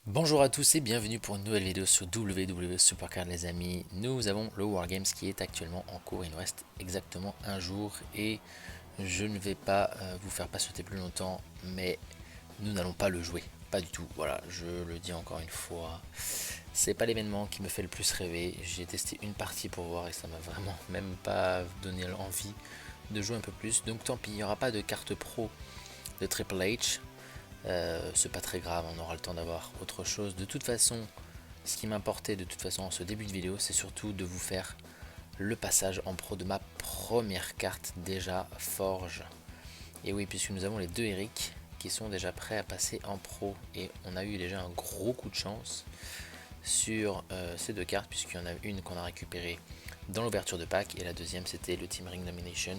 Bonjour à tous et bienvenue pour une nouvelle vidéo sur WWE Supercard les amis. Nous avons le Wargames qui est actuellement en cours, il nous reste exactement un jour et je ne vais pas vous faire patienter plus longtemps, mais nous n'allons pas le jouer, pas du tout, voilà, je le dis encore une fois. C'est pas l'événement qui me fait le plus rêver, j'ai testé une partie pour voir et ça m'a vraiment même pas donné envie de jouer un peu plus, donc tant pis, il n'y aura pas de carte pro de Triple H. C'est pas très grave, on aura le temps d'avoir autre chose. De toute façon, ce qui m'importait de toute façon en ce début de vidéo, c'est surtout de vous faire le passage en pro de ma première carte déjà Forge. Et oui, puisque nous avons les deux Eric qui sont déjà prêts à passer en pro. Et on a eu déjà un gros coup de chance sur ces deux cartes, puisqu'il y en a une qu'on a récupérée dans l'ouverture de pack et la deuxième c'était le Team Ring Nomination.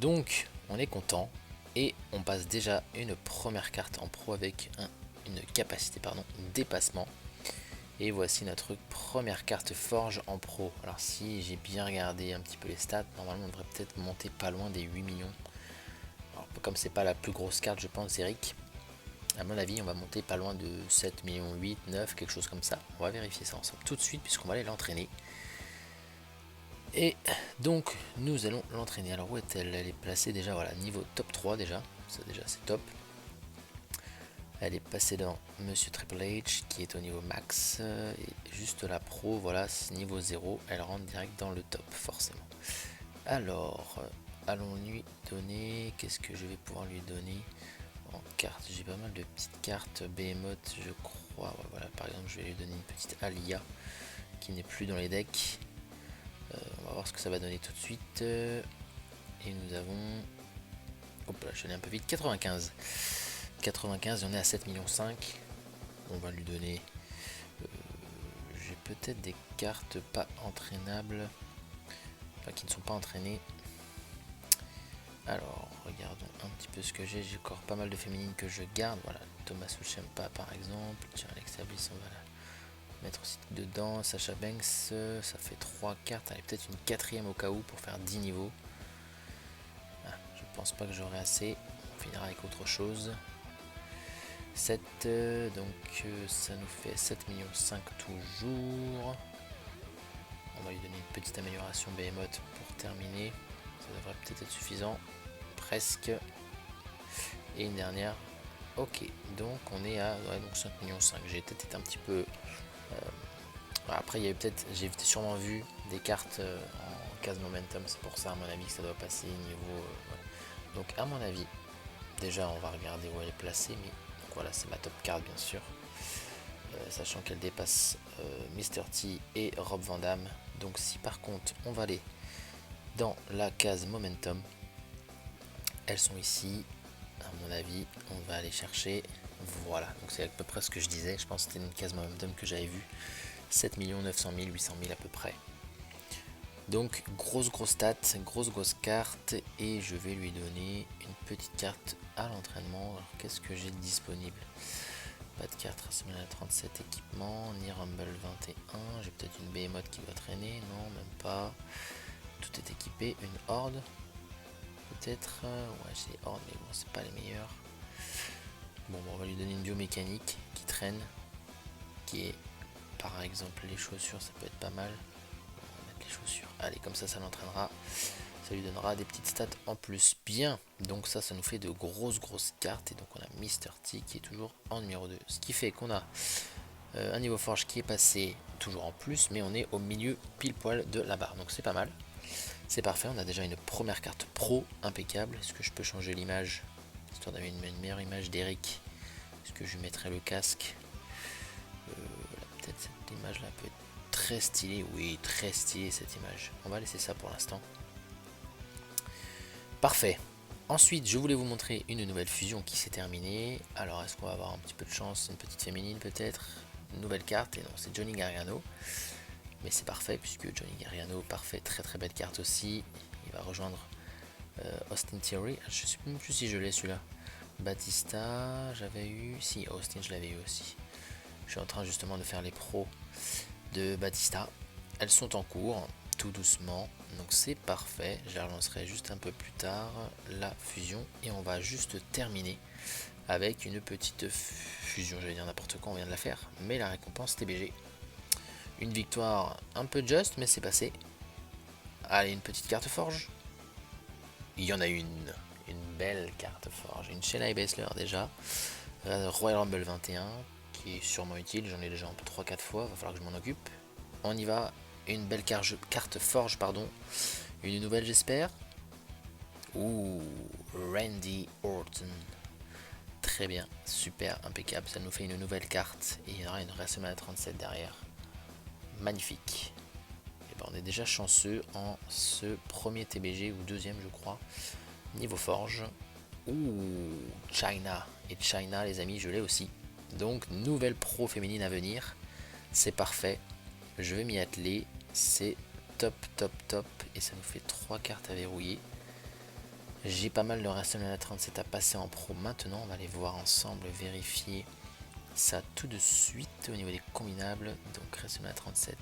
Donc on est content et on passe déjà une première carte en pro avec une capacité dépassement. Et voici notre première carte Forge en pro. Alors si j'ai bien regardé un petit peu les stats, normalement on devrait peut-être monter pas loin des 8 millions. Alors, comme c'est pas la plus grosse carte je pense Eric, à mon avis on va monter pas loin de 7 millions 8, 9, quelque chose comme ça. On va vérifier ça ensemble tout de suite puisqu'on va aller l'entraîner. Et donc nous allons l'entraîner. Alors où est-elle? Elle est placée déjà, voilà, niveau top 3 déjà. Ça déjà c'est top. Elle est passée dans Monsieur Triple H qui est au niveau max. Et juste la pro, voilà, niveau 0. Elle rentre direct dans le top forcément. Alors, allons lui donner. Qu'est-ce que je vais pouvoir lui donner en carte? J'ai pas mal de petites cartes Behemoth je crois. Ouais, voilà, par exemple je vais lui donner une petite Alia qui n'est plus dans les decks. On va voir ce que ça va donner tout de suite. Et nous avons... Hop là, je suis allé un peu vite. 95. 95 et on est à 7,5 millions. On va lui donner... j'ai peut-être des cartes pas entraînables. Enfin, qui ne sont pas entraînées. Alors, regardons un petit peu ce que j'ai. J'ai encore pas mal de féminines que je garde. Voilà, Thomas Uchempa par exemple. Tiens, Alexa Bliss, on va la mettre aussi dedans. Sasha Banks, ça fait 3 cartes. Allez, peut-être une quatrième au cas où pour faire 10 niveaux. Ah, je pense pas que j'aurai assez. On finira avec autre chose. 7, donc ça nous fait 7,5 millions toujours. On va lui donner une petite amélioration Behemoth pour terminer. Ça devrait peut-être être suffisant. Presque. Et une dernière. Ok, donc on est à ouais, donc 5,5 millions. J'ai peut-être été un petit peu... après, il y avait peut-être, j'ai sûrement vu des cartes en case momentum. C'est pour ça, à mon avis, que ça doit passer niveau... ouais. Donc, à mon avis, déjà, on va regarder où elle est placée. Mais donc, voilà, c'est ma top card, bien sûr. Sachant qu'elle dépasse Mr. T et Rob Van Dam. Donc si par contre on va aller dans la case Momentum, elles sont ici, à mon avis on va aller chercher, voilà, donc c'est à peu près ce que je disais, je pense que c'était une case Momentum que j'avais vue, 7 900 000, 800 000 à peu près. Donc grosse stat, grosse carte, et je vais lui donner une petite carte à l'entraînement. Alors qu'est-ce que j'ai disponible? Pas de carte WrestleMania 37 équipement, ni Rumble 21. J'ai peut-être une Behemoth qui doit traîner. Non, même pas. Tout est équipé. Une Horde. Peut-être. Ouais, j'ai Horde, mais bon, c'est pas les meilleurs. Bon, on va lui donner une biomécanique qui traîne. Qui est, par exemple, les chaussures. Ça peut être pas mal. On va mettre les chaussures. Allez, comme ça l'entraînera. Ça lui donnera des petites stats en plus. Bien, donc ça nous fait de grosses cartes. Et donc on a Mr. T qui est toujours en numéro 2. Ce qui fait qu'on a un niveau forge qui est passé toujours en plus, mais on est au milieu pile poil de la barre. Donc c'est pas mal. C'est parfait, on a déjà une première carte pro impeccable. Est-ce que je peux changer l'image histoire d'avoir une meilleure image d'Eric? Est-ce que je mettrai le casque? Peut-être cette image là peut être très stylée. Oui, très stylée cette image. On va laisser ça pour l'instant. Parfait. Ensuite, je voulais vous montrer une nouvelle fusion qui s'est terminée. Alors, est-ce qu'on va avoir un petit peu de chance? Une petite féminine peut-être? Une nouvelle carte? Et non, c'est Johnny Gargano. Mais c'est parfait puisque Johnny Gargano, parfait, très belle carte aussi. Il va rejoindre Austin Theory. Je sais même plus si je l'ai celui-là. Batista, j'avais eu. Si, Austin, je l'avais eu aussi. Je suis en train justement de faire les pros de Batista. Elles sont en cours, tout doucement. Donc c'est parfait. Je la relancerai juste un peu plus tard, la fusion. Et on va juste terminer avec une petite fusion, j'allais dire n'importe quoi, on vient de la faire, mais la récompense TBG. Une victoire un peu juste, mais c'est passé. Allez, une petite carte forge. Il y en a une belle carte forge, une Shayna Baszler déjà. Royal Rumble 21, qui est sûrement utile, j'en ai déjà un peu 3-4 fois, va falloir que je m'en occupe. On y va, une belle carte forge, pardon. Une nouvelle j'espère. Ouh, Randy Orton. Très bien, super, impeccable, ça nous fait une nouvelle carte et il y aura une WrestleMania 37 derrière. Magnifique. Et ben on est déjà chanceux en ce premier TBG ou deuxième je crois. Niveau forge. Ouh, China. Et China les amis, je l'ai aussi. Donc nouvelle pro féminine à venir. C'est parfait. Je vais m'y atteler. C'est top, top, top. Et ça nous fait 3 cartes à verrouiller. J'ai pas mal de WrestleMania 37 à passer en pro maintenant. On va aller voir ensemble, vérifier ça tout de suite au niveau des combinables. Donc WrestleMania 37.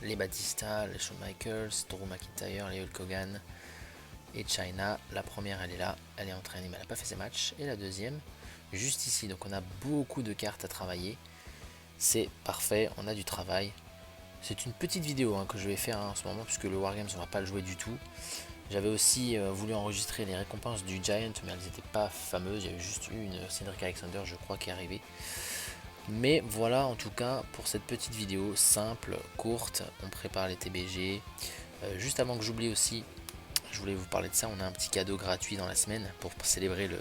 Les Batista, les Shawn Michaels, Drew McIntyre, les Hulk Hogan et China. La première elle est là, elle est entraînée mais elle n'a pas fait ses matchs. Et la deuxième, juste ici. Donc on a beaucoup de cartes à travailler. C'est parfait, on a du travail. C'est une petite vidéo que je vais faire en ce moment puisque le Wargames on va pas le jouer du tout. J'avais aussi voulu enregistrer les récompenses du Giant mais elles n'étaient pas fameuses. Il y avait juste une Cedric Alexander je crois qui est arrivée. Mais voilà en tout cas pour cette petite vidéo simple, courte, on prépare les TBG. Juste avant que j'oublie aussi, je voulais vous parler de ça, on a un petit cadeau gratuit dans la semaine pour célébrer le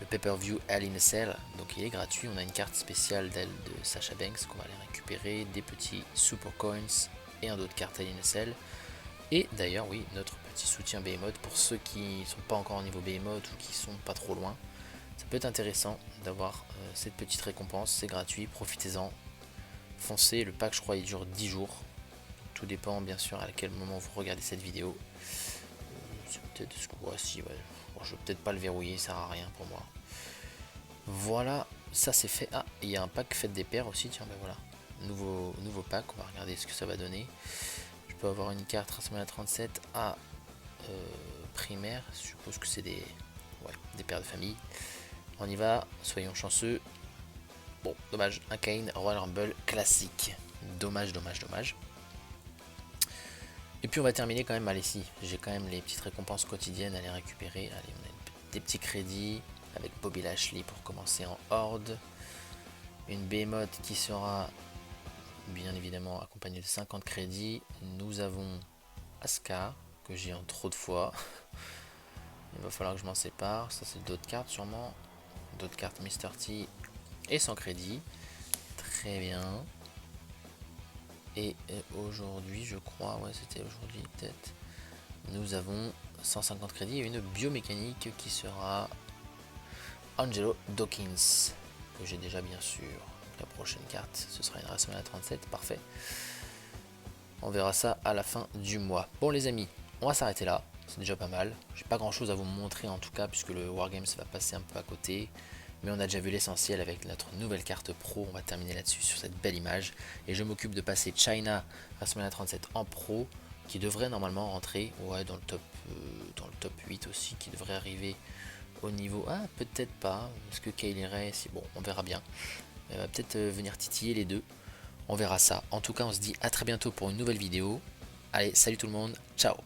pay-per-view Hell in a Cell. Donc il est gratuit, on a une carte spéciale d'elle de Sasha Banks qu'on va aller récupérer, des petits Super Coins et un autre carte Hell in a Cell. Et d'ailleurs oui, notre petit soutien Behemoth pour ceux qui ne sont pas encore au niveau Behemoth ou qui sont pas trop loin. Ça peut être intéressant d'avoir cette petite récompense, c'est gratuit, profitez-en. Foncez, le pack je crois il dure 10 jours. Tout dépend bien sûr à quel moment vous regardez cette vidéo. C'est peut-être ce que voici, ouais. Bon, je vais peut-être pas le verrouiller, ça sert à rien pour moi. Voilà, ça c'est fait. Ah, il y a un pack fête des pères aussi, tiens ben voilà. Nouveau pack, on va regarder ce que ça va donner. Je peux avoir une carte WrestleMania 37 à primaire, je suppose que c'est des pères de famille. On y va, soyons chanceux. Bon, dommage, un Kane Royal Rumble classique. Dommage, dommage, dommage. Et puis on va terminer quand même, allez si, j'ai quand même les petites récompenses quotidiennes à les récupérer. Allez, on a des petits crédits avec Bobby Lashley pour commencer en horde. Une Behemoth qui sera bien évidemment accompagnée de 50 crédits. Nous avons Asuka, que j'ai en trop de fois. Il va falloir que je m'en sépare. Ça c'est d'autres cartes sûrement. D'autres cartes Mr. T et sans crédit. Très bien. Et aujourd'hui, je crois, ouais, c'était aujourd'hui peut-être, nous avons 150 crédits et une biomécanique qui sera Angelo Dawkins, que j'ai déjà bien sûr. La prochaine carte, ce sera une WrestleMania 37, parfait. On verra ça à la fin du mois. Bon les amis, on va s'arrêter là, c'est déjà pas mal. J'ai pas grand chose à vous montrer en tout cas, puisque le Wargames va passer un peu à côté. Mais on a déjà vu l'essentiel avec notre nouvelle carte pro. On va terminer là-dessus sur cette belle image. Et je m'occupe de passer China WrestleMania 37 en pro, qui devrait normalement rentrer dans le top 8 aussi, qui devrait arriver au niveau... Ah, peut-être pas, parce que Kaylee Ray, bon, on verra bien. Elle va peut-être venir titiller les deux. On verra ça. En tout cas, on se dit à très bientôt pour une nouvelle vidéo. Allez, salut tout le monde, ciao.